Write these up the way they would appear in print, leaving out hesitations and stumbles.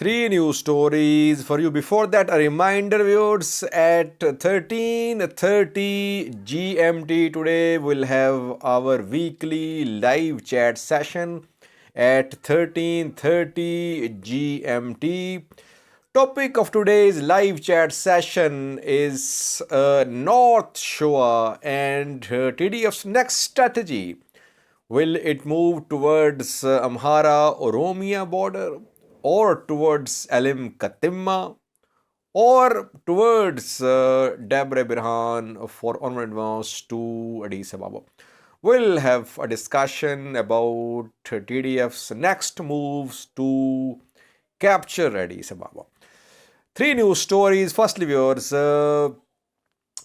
Three news stories for you. Before that, a reminder, viewers, at 13:30 GMT today we'll have our weekly live chat session at 13:30 GMT. Topic of today's live chat session is North Shewa and TDF's next strategy. Will it move towards Amhara-Oromia border, or towards Elim Katimma, or towards Debretsin for onward advance to Addis Ababa? We'll have a discussion about TDF's next moves to capture Addis Ababa. Three news stories. Firstly, viewers,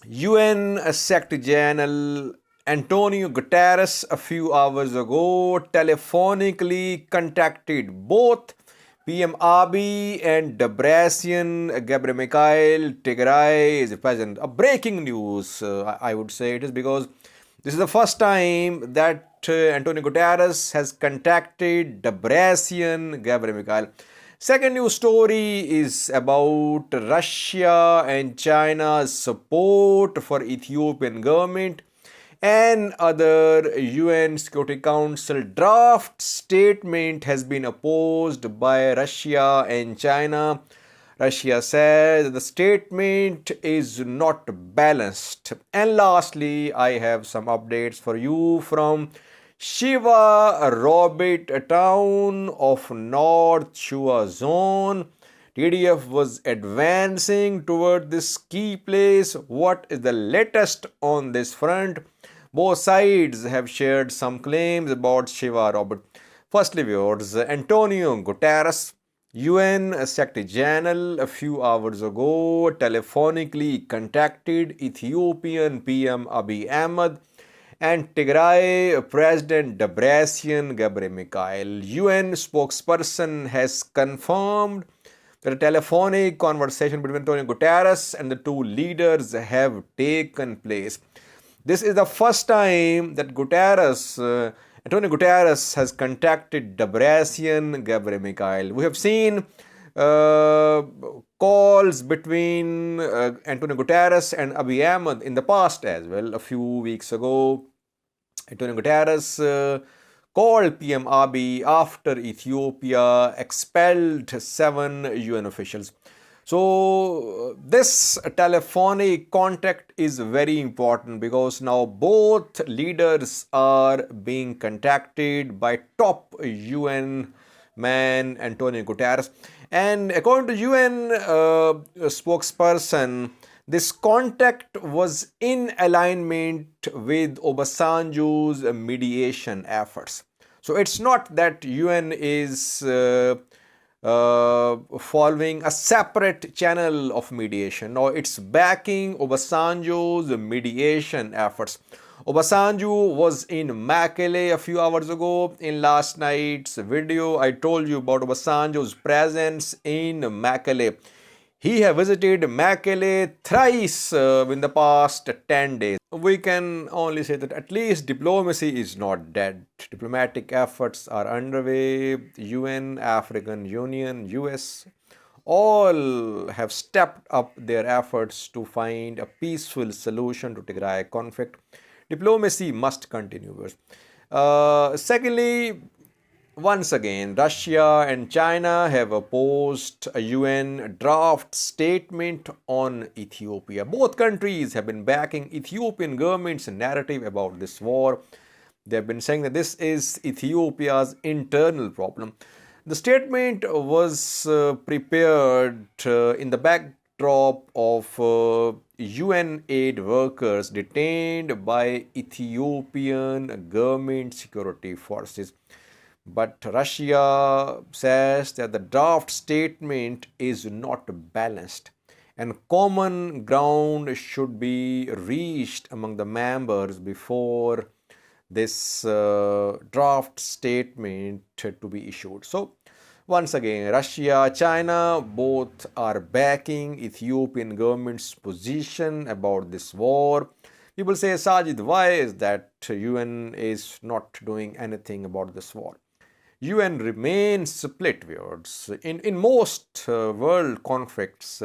UN Secretary General Antonio Guterres a few hours ago telephonically contacted both PM Abiy and Debretsin. Gabriel Tigray is the president. A breaking news, I would say it is, because this is the first time that Antonio Guterres has contacted Debretsin Gabriel. Second news story is about Russia and China's support for Ethiopian government and other UN Security Council draft statement has been opposed by Russia and China. Russia says the statement is not balanced. And lastly, I have some updates for you from Shewa Robit, a town of North Shewa zone. TDF was advancing toward this key place. What is the latest on this front? Both sides have shared some claims about Shewa Robit. Firstly, viewers, Antonio Guterres, UN Secretary General, a few hours ago telephonically contacted Ethiopian PM Abiy Ahmed and Tigray President Debretsin Gebremichael. UN spokesperson has confirmed that a telephonic conversation between Antonio Guterres and the two leaders have taken place. This is the first time that Antonio Guterres has contacted Debretsin Gebremichael. We have seen calls between Antonio Guterres and Abiy Ahmed in the past as well. A few weeks ago, Antonio Guterres called PM Abiy after Ethiopia expelled 7 UN officials. So this telephonic contact is very important because now both leaders are being contacted by top UN man Antonio Guterres. And according to UN spokesperson, this contact was in alignment with Obasanjo's mediation efforts. So it's not that UN is following a separate channel of mediation. No, it's backing Obasanjo's mediation efforts. Obasanjo was in Mekelle a few hours ago. In last night's video, I told you about Obasanjo's presence in Mekelle. He has visited Mekelle thrice in the past 10 days. We can only say that at least diplomacy is not dead. Diplomatic efforts are underway. UN, African Union, US, all have stepped up their efforts to find a peaceful solution to Tigray conflict. Diplomacy must continue. Secondly, once again, Russia and China have opposed a UN draft statement on Ethiopia. Both countries have been backing Ethiopian government's narrative about this war. They have been saying that this is Ethiopia's internal problem. The statement was prepared in the backdrop of UN aid workers detained by Ethiopian government security forces. But Russia says that the draft statement is not balanced and common ground should be reached among the members before this draft statement to be issued. So once again, Russia, China, both are backing Ethiopian government's position about this war. People say, Sajid, why is that UN is not doing anything about this war? UN remains split, viewers. In most world conflicts,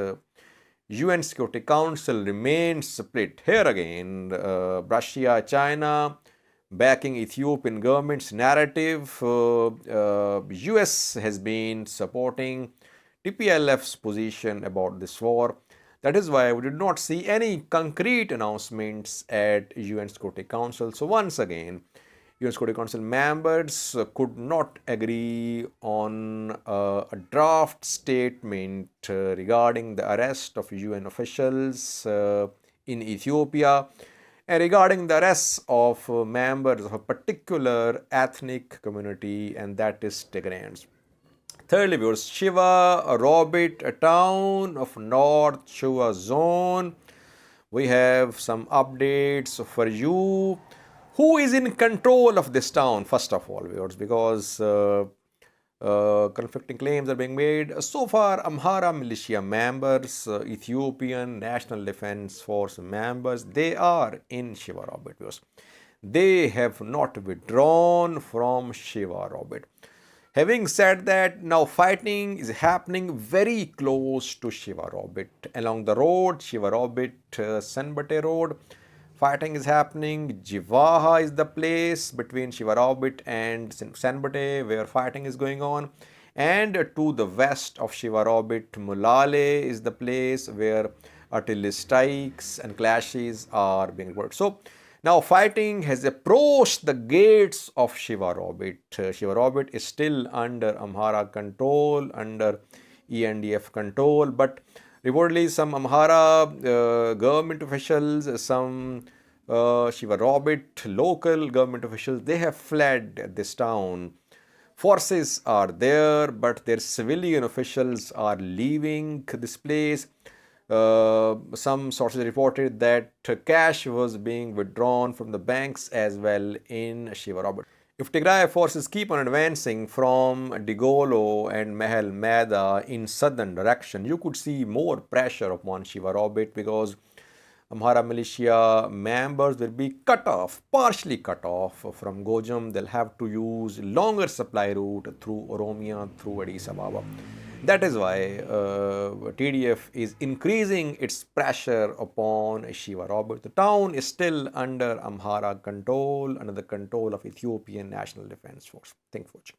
UN Security Council remains split. Here again, Russia, China, backing Ethiopian government's narrative. US has been supporting TPLF's position about this war. That is why we did not see any concrete announcements at UN Security Council. So once again, UN Security Council members could not agree on a draft statement regarding the arrest of UN officials in Ethiopia and regarding the arrest of members of a particular ethnic community, and that is Tigrayans. Thirdly, viewers, Shewa Robit, a town of North Shewa zone. We have some updates for you. Who is in control of this town, first of all, viewers, because conflicting claims are being made. So far, Amhara militia members, Ethiopian National Defense Force members, they are in Shewa Robit, viewers. They have not withdrawn from Shewa Robit. Having said that, now fighting is happening very close to Shewa Robit. Along the road, Shewa Robit, Sanbate Road, fighting is happening. Jivaha is the place between Shewa Robit and Sanbate where fighting is going on. And to the west of Shewa Robit, Mulale is the place where artillery strikes and clashes are being reported. So now fighting has approached the gates of Shewa Robit. Shewa Robit is still under Amhara control, under ENDF control, but reportedly some Amhara government officials, some Shewa Robit local government officials, they have fled this town. Forces are there, but their civilian officials are leaving this place. Some sources reported that cash was being withdrawn from the banks as well in Shewa Robit. If Tigray forces keep on advancing from Digolo and Mehel Meda in southern direction, you could see more pressure upon Shewa Robit because Amhara militia members will be cut off, partially cut off from Gojam. They'll have to use longer supply route through Oromia, through Addis Ababa. That is why TDF is increasing its pressure upon Shewa Robit. The town is still under Amhara control, under the control of Ethiopian National Defense Force. Thank you for watching.